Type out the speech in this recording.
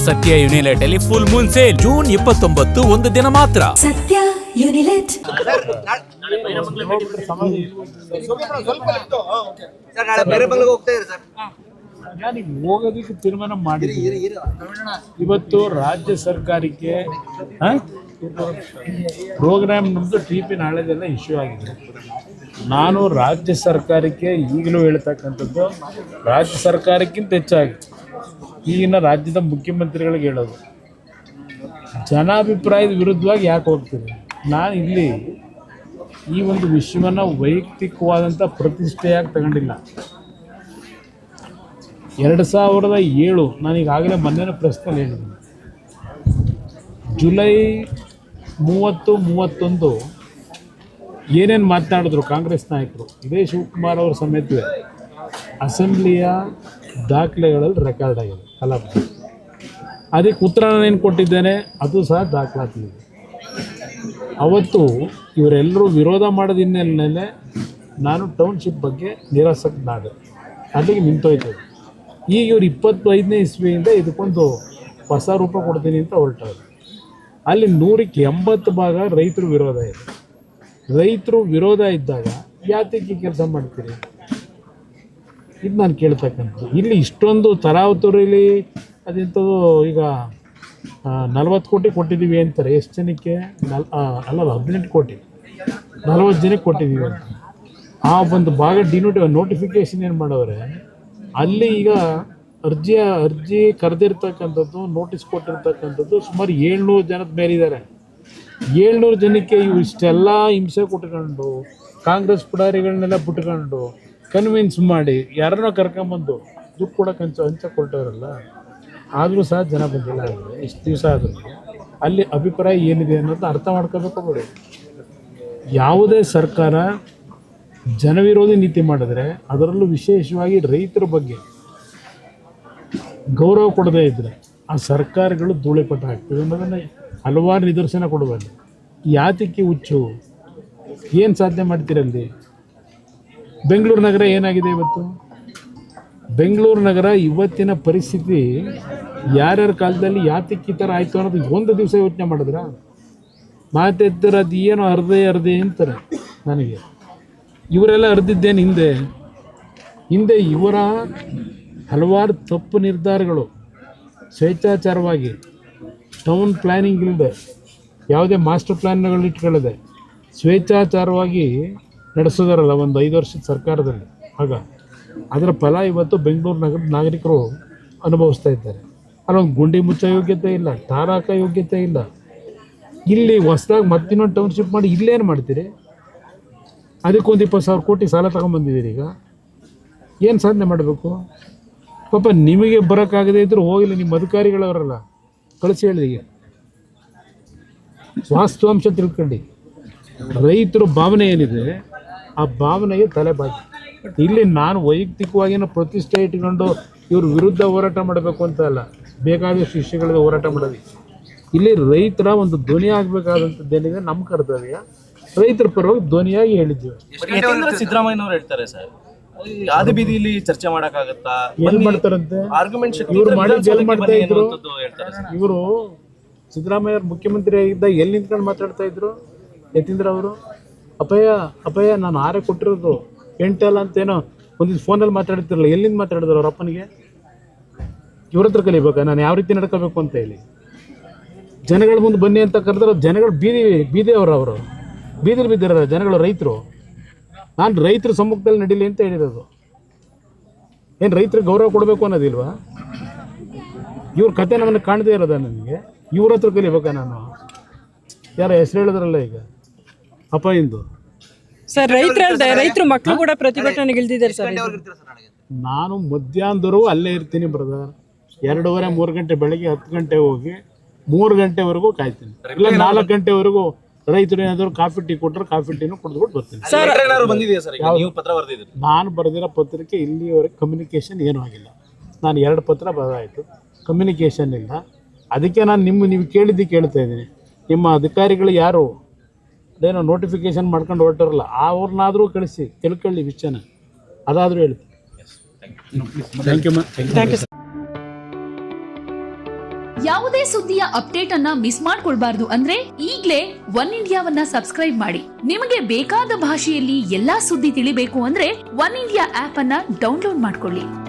ಸತ್ಯ ಯುನಿಲೆಟ್ ಅಲ್ಲಿ full Moon sale June 29 ಒಂದು ದಿನ ಮಾತ್ರ. ಸತ್ಯ ಯುನಿಲೆಟ್. ಹೋಗೋದಕ್ಕೆ ತೀರ್ಮಾನ ಮಾಡಿದ್ದೀವಿ. ಇವತ್ತು ರಾಜ್ಯ ಸರ್ಕಾರಕ್ಕೆ ಪ್ರೋಗ್ರಾಮ್ ನಮ್ಮದು TP ನಾಳೆದೆಲ್ಲ ಇಶ್ಯೂ ಆಗಿದೆ. ನಾನು ರಾಜ್ಯ ಸರ್ಕಾರಕ್ಕೆ ಈಗಲೂ ಹೇಳ್ತಕ್ಕಂಥದ್ದು, ರಾಜ್ಯ ಸರ್ಕಾರಕ್ಕಿಂತ ಹೆಚ್ಚಾಗಿ ಈಗಿನ ರಾಜ್ಯದ ಮುಖ್ಯಮಂತ್ರಿಗಳಿಗೆ ಹೇಳೋದು, ಜನಾಭಿಪ್ರಾಯದ ವಿರುದ್ಧವಾಗಿ ಯಾಕೆ ಹೋಗ್ತೀನಿ. ನಾನು ಇಲ್ಲಿ ಈ ಒಂದು ವಿಷಯವನ್ನು ವೈಯಕ್ತಿಕವಾದಂಥ ಪ್ರತಿಷ್ಠೆಯಾಗಿ ತಗೊಂಡಿಲ್ಲ. 2007 ನಾನೀಗಾಗಲೇ ಮೊನ್ನೆ ಪ್ರಶ್ನೆ ಹೇಳಿದ್ದೀನಿ, ಜುಲೈ 30, 31 ಏನೇನು ಮಾತನಾಡಿದ್ರು ಕಾಂಗ್ರೆಸ್ ನಾಯಕರು, ಇದೇ ಶಿವಕುಮಾರ್ ಅವರ ಸಮೇತವೇ ಅಸೆಂಬ್ಲಿಯ ದಾಖಲೆಗಳಲ್ಲಿ ರೆಕಾರ್ಡ್ ಆಗಿದೆ ಕಲಾಪ. ಅದಕ್ಕೆ ಉತ್ತರ ನಾನೇನು ಕೊಟ್ಟಿದ್ದೇನೆ ಅದು ಸಹ ದಾಖಲಾತಿದೆ. ಅವತ್ತು ಇವರೆಲ್ಲರೂ ವಿರೋಧ ಮಾಡೋದ ಹಿನ್ನೆಲೆಯಲ್ಲಿ ನಾನು ಟೌನ್ಶಿಪ್ ಬಗ್ಗೆ ನಿರಾಸಕ್ತನಾದೆ, ಅಲ್ಲಿಗೆ ನಿಂತೋಯ್ತು. ಈಗ ಇವರು 25ನೇ ಇಸ್ವಿಯಿಂದ ಇದಕ್ಕೊಂದು ಹೊಸ ರೂಪ ಕೊಡ್ತೀನಿ ಅಂತ ಹೊರಟವರು. ಅಲ್ಲಿ 100ಕ್ಕೆ 80 ಭಾಗ ರೈತರು ವಿರೋಧ ಇದೆ. ರೈತರು ವಿರೋಧ ಇದ್ದಾಗ ಯಾತಕ್ಕೆ ಕೆಲಸ ಮಾಡ್ತೀರಿ, ಇದು ನಾನು ಕೇಳ್ತಕ್ಕಂಥದ್ದು. ಇಲ್ಲಿ ಇಷ್ಟೊಂದು ತರಾವತುರಿಲಿ ಅದೆಂಥದ್ದು ಈಗ 40 ಕೋಟಿ ಕೊಟ್ಟಿದ್ದೀವಿ ಅಂತಾರೆ. ಎಷ್ಟು ಜನಕ್ಕೆ? ಅಲ್ಲ 18 ಕೋಟಿ 40 ಜನಕ್ಕೆ ಕೊಟ್ಟಿದ್ದೀವಿ ಅಂತ. ಆ ಒಂದು ಭಾಗ ನೋಟಿಫಿಕೇಶನ್ ಏನು ಮಾಡವ್ರೆ, ಅಲ್ಲಿ ಈಗ ಅರ್ಜಿ ಕರೆದಿರ್ತಕ್ಕಂಥದ್ದು, ನೋಟಿಸ್ ಕೊಟ್ಟಿರ್ತಕ್ಕಂಥದ್ದು ಸುಮಾರು 700 ಜನದ ಮೇಲಿದ್ದಾರೆ. 700 ಜನಕ್ಕೆ ಇವು ಇಷ್ಟೆಲ್ಲ ಹಿಂಸೆ ಕೊಟ್ಕೊಂಡು, ಕಾಂಗ್ರೆಸ್ ಪುಡಾರಿಗಳನ್ನೆಲ್ಲ ಬಿಟ್ಕೊಂಡು ಕನ್ವಿನ್ಸ್ ಮಾಡಿ ಯಾರನ್ನೋ ಕರ್ಕೊಂಬಂದು ದುಡ್ಡು ಕೊಡೋಕೆ ಹಂಚಕೊಳ್ತವ್ರಲ್ಲ, ಆದರೂ ಸಹ ಜನ ಬಂದಿಲ್ಲ. ಅಂದರೆ ಇಷ್ಟು ದಿವಸ ಆದರೂ ಅಲ್ಲಿ ಅಭಿಪ್ರಾಯ ಏನಿದೆ ಅನ್ನೋದನ್ನ ಅರ್ಥ ಮಾಡ್ಕೋಬೇಕು. ಬಿಡಿ, ಯಾವುದೇ ಸರ್ಕಾರ ಜನವಿರೋಧಿ ನೀತಿ ಮಾಡಿದ್ರೆ, ಅದರಲ್ಲೂ ವಿಶೇಷವಾಗಿ ರೈತರ ಬಗ್ಗೆ ಗೌರವ ಕೊಡದೇ ಇದ್ದರೆ ಆ ಸರ್ಕಾರಗಳು ಧೂಳಿಪಟ ಆಗ್ತವೆ ಅನ್ನೋದನ್ನು ಹಲವಾರು ನಿದರ್ಶನ ಕೊಡಬಲ್ಲ. ಯಾತಕ್ಕೆ ಹುಚ್ಚು, ಏನು ಸಾಧನೆ ಮಾಡ್ತೀರಲ್ಲಿ? ಬೆಂಗಳೂರು ನಗರ ಏನಾಗಿದೆ ಇವತ್ತು? ಬೆಂಗಳೂರು ನಗರ ಇವತ್ತಿನ ಪರಿಸ್ಥಿತಿ ಯಾರ್ಯಾರ ಕಾಲದಲ್ಲಿ ಯಾತಕ್ಕೆ ಈ ಥರ ಆಯಿತು ಅನ್ನೋದು ಒಂದು ದಿವಸ ಯೋಚನೆ ಮಾಡಿದ್ರ? ಮಾತೆತ್ತರ ಅದು ಏನೋ ಅರ್ಧೆ ಅಂತಾರೆ ನನಗೆ. ಇವರೆಲ್ಲ ಅರ್ಧಿದ್ದೇನು ಹಿಂದೆ ಇವರ ಹಲವಾರು ತಪ್ಪು ನಿರ್ಧಾರಗಳು, ಸ್ವೇಚ್ಛಾಚಾರವಾಗಿ ಟೌನ್ ಪ್ಲ್ಯಾನಿಂಗ್ ಇಲ್ಲದೆ, ಯಾವುದೇ ಮಾಸ್ಟರ್ ಪ್ಲ್ಯಾನ್ಗಳು ಇಟ್ಕೊಳ್ಳದೆ ಸ್ವೇಚ್ಛಾಚಾರವಾಗಿ ನಡೆಸೋದಾರಲ್ಲ ಒಂದು 5 ವರ್ಷದ ಸರ್ಕಾರದಲ್ಲಿ, ಆಗ ಅದರ ಫಲ ಇವತ್ತು ಬೆಂಗಳೂರು ನಗರದ ನಾಗರಿಕರು ಅನುಭವಿಸ್ತಾ ಇದ್ದಾರೆ. ಅಲ್ಲೊಂದು ಗುಂಡಿ ಮುಚ್ಚೋ ಯೋಗ್ಯತೆ ಇಲ್ಲ, ಟಾರ್ ಹಾಕೋ ಯೋಗ್ಯತೆ ಇಲ್ಲ. ಇಲ್ಲಿ ಹೊಸದಾಗಿ ಮತ್ತಿನ್ನೊಂದು ಟೌನ್ಶಿಪ್ ಮಾಡಿ ಇಲ್ಲೇನು ಮಾಡ್ತೀರಿ? ಅದಕ್ಕೊಂದು 20,000 ಕೋಟಿ ಸಾಲ ತಗೊಂಬಂದಿದ್ದೀರಿ. ಈಗ ಏನು ಸಾಧನೆ ಮಾಡಬೇಕು? ಪಾಪ ನಿಮಗೆ ಬರೋಕ್ಕಾಗದೇ ಇದ್ದರೂ ಹೋಗಿಲ್ಲ, ನಿಮ್ಮ ಅಧಿಕಾರಿಗಳವರಲ್ಲ ಕಳಿಸಿ ಹೇಳಿದೀಗ ವಾಸ್ತವಾಂಶ ತಿಳ್ಕೊಂಡು ರೈತರ ಭಾವನೆ ಏನಿದೆ ಆ ಭಾವನೆಗೆ ತಲೆಬಾಗಿ. ಇಲ್ಲಿ ನಾನು ವೈಯಕ್ತಿಕವಾಗಿನ ಪ್ರತಿಷ್ಠೆ ಇಟ್ಕೊಂಡು ಇವ್ರ ವಿರುದ್ಧ ಹೋರಾಟ ಮಾಡಬೇಕು ಅಂತ ಅಲ್ಲ, ಬೇಕಾದಷ್ಟು ವಿಷಯಗಳಿಗೆ ಹೋರಾಟ ಮಾಡೋದು. ಇಲ್ಲಿ ರೈತರ ಒಂದು ಧ್ವನಿ ಆಗಬೇಕಾದಂಥದ್ದೇನಿದೆ ನಮ್ಮ ಕರ್ತವ್ಯ. ರೈತರ ಪರವಾಗಿ ಧ್ವನಿಯಾಗಿ ಹೇಳಿದ್ದೀವಿ. ಸಿದ್ದರಾಮಯ್ಯನವರು ಹೇಳ್ತಾರೆ ಸರ್, ಆದಿ ಬೀದಿಯಲ್ಲಿ ಚರ್ಚೆ ಮಾಡೋಕ್ಕಾಗತ್ತಾ? ಎಲ್ಲಿ ಮಾಡ್ತಾರಂತೆ ಇವ್ರು ಮಾಡಿ ಎಲ್ಲಿ ಮಾಡ್ತಾ ಇದ್ರು? ಇವರು ಸಿದ್ದರಾಮಯ್ಯ ಮುಖ್ಯಮಂತ್ರಿ ಆಗಿದ್ದ ಎಲ್ಲಿ ನಿಂತ್ಕೊಂಡು ಮಾತಾಡ್ತಾ ಇದ್ರು? ಯತೀಂದ್ರ ಅವರು ಅಪ್ಪಯ್ಯ ನಾನು 6 ಕೊಟ್ಟಿರೋದು 8 ಅಲ್ಲ ಅಂತೇನೋ ಒಂದಿದ್ದು ಫೋನಲ್ಲಿ ಮಾತಾಡ್ತಿರಲ್ಲ, ಎಲ್ಲಿಂದ ಮಾತಾಡಿದ್ರು ಅವ್ರ ಅಪ್ಪನಿಗೆ? ಇವ್ರ ಹತ್ರ ಕಲಿಬೇಕಾ ನಾನು ಯಾವ ರೀತಿ ನಡ್ಕೋಬೇಕು ಅಂತ ಹೇಳಿ? ಜನಗಳ ಮುಂದೆ ಬನ್ನಿ ಅಂತ ಕರೆದ್ರೆ ಜನಗಳು ಬೀದಿ ಅವರು ಬೀದಿಲಿ ಬಿದ್ದಿರೋ ಜನಗಳು, ರೈತರು. ನಾನು ರೈತರ ಸಮ್ಮುಖದಲ್ಲಿ ನಡೀಲಿ ಅಂತ ಹೇಳಿರೋದು. ಏನು ರೈತರಿಗೆ ಗೌರವ ಕೊಡಬೇಕು ಅನ್ನೋದಿಲ್ವಾ? ಇವ್ರ ಕತೆ ನಮ್ಮನ್ನು ಕಾಣದೇ ಇರೋದ ನನಗೆ? ಇವ್ರ ಹತ್ರ ಕಲಿಬೇಕಾ ನಾನು? ಯಾರ ಹೆಸರು ಹೇಳಿದ್ರಲ್ಲ ಈಗ ಅಪ್ಪಯಿಂದ ಸರ್, ರೈತರು ಮಕ್ಕಳು ಕೂಡ ಪ್ರತಿಭಟನೆಗೆ ಇಳಿದಿದ್ದಾರೆ ಸರ್. ನಾನು ಮಧ್ಯಾಹ್ನದವರೆಗೂ ಅಲ್ಲೇ ಇರ್ತೀನಿ ಬ್ರದರ್. 2:30, 3 ಗಂಟೆ ಬೆಳಗ್ಗೆ 10 ಗಂಟೆ ಹೋಗಿ 3 ಗಂಟೆವರೆಗೂ ಕಾಯ್ತೀನಿ. ಇಲ್ಲ 4 ಗಂಟೆವರೆಗೂ ರೈತರು ಏನಾದರೂ ಕಾಫಿ ಟೀ ಕೊಟ್ಟರೆ ಕಾಫಿ ಟೀನು ಕುಡಿದ್ಬಿಟ್ಟು ಬರ್ತೀನಿ. ನಾನು ಬರೆದಿರೋ ಪತ್ರಿಕೆ ಇಲ್ಲಿವರೆಗೆ ಕಮ್ಯುನಿಕೇಷನ್ ಏನೂ ಆಗಿಲ್ಲ. ನಾನು 2 ಪತ್ರ ಬರೆದಾಯಿತು, ಕಮ್ಯುನಿಕೇಷನ್ ಇಲ್ಲ. ಅದಕ್ಕೆ ನಾನು ನೀವು ಕೇಳ್ತಾ ಇದ್ದೀನಿ, ನಿಮ್ಮ ಅಧಿಕಾರಿಗಳು ಯಾರು ಅದೇನೋ ನೋಟಿಫಿಕೇಶನ್ ಮಾಡ್ಕೊಂಡು ಹೊರಟಿರಲ್ಲ ಅವ್ರನ್ನಾದರೂ ಕಳಿಸಿ ತಿಳ್ಕೊಳ್ಳಿ ವಿಷಯನ, ಅದಾದರೂ ಹೇಳ್ತೀನಿ. Thank you. ಯಾವುದೇ ಸುದ್ದಿಯ ಅಪ್ಡೇಟ್ ಅನ್ನ ಮಿಸ್ ಮಾಡ್ಕೊಳ್ಬಾರ್ದು ಅಂದ್ರೆ ಈಗ್ಲೇ ಒನ್ ಇಂಡಿಯಾವನ್ನ ಸಬ್ಸ್ಕ್ರೈಬ್ ಮಾಡಿ. ನಿಮಗೆ ಬೇಕಾದ ಭಾಷೆಯಲ್ಲಿ ಎಲ್ಲಾ ಸುದ್ದಿ ತಿಳಿಬೇಕು ಅಂದ್ರೆ ಒನ್ ಇಂಡಿಯಾ ಆಪ್ ಅನ್ನ ಡೌನ್ಲೋಡ್ ಮಾಡ್ಕೊಳ್ಳಿ.